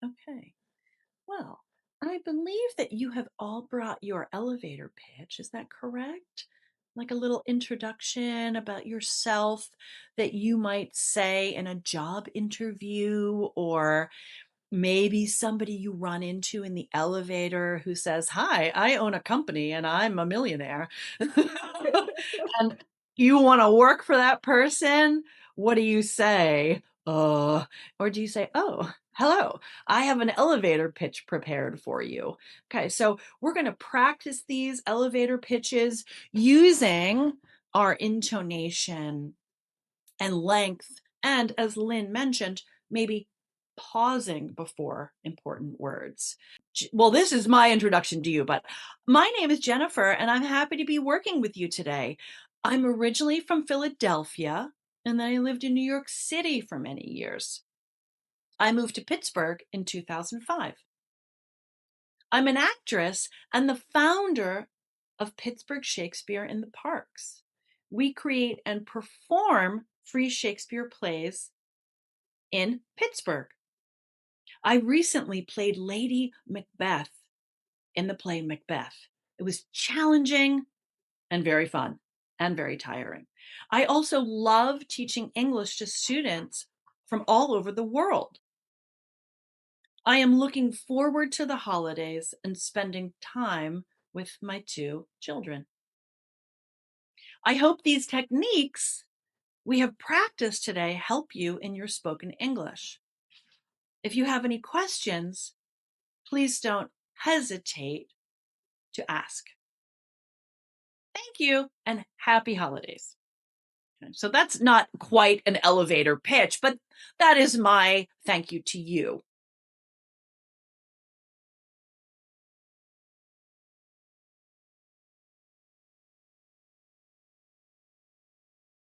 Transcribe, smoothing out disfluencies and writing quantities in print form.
Okay. Well, I believe that you have all brought your elevator pitch. Is that correct? Like a little introduction about yourself that you might say in a job interview, or maybe somebody you run into in the elevator who says, "Hi, I own a company and I'm a millionaire." And you want to work for that person. What do you say? Or do you say, "Oh, hello, I have an elevator pitch prepared for you." Okay, so we're going to practice these elevator pitches using our intonation and length. And as Lynn mentioned, maybe pausing before important words. Well, this is my introduction to you, but my name is Jennifer, and I'm happy to be working with you today. I'm originally from Philadelphia, and then I lived in New York City for many years. I moved to Pittsburgh in 2005. I'm an actress and the founder of Pittsburgh Shakespeare in the Parks. We create and perform free Shakespeare plays in Pittsburgh. I recently played Lady Macbeth in the play Macbeth. It was challenging and very fun and very tiring. I also love teaching English to students from all over the world. I am looking forward to the holidays and spending time with my two children. I hope these techniques we have practiced today help you in your spoken English. If you have any questions, please don't hesitate to ask. Thank you and happy holidays. So that's not quite an elevator pitch, but that is my thank you to you.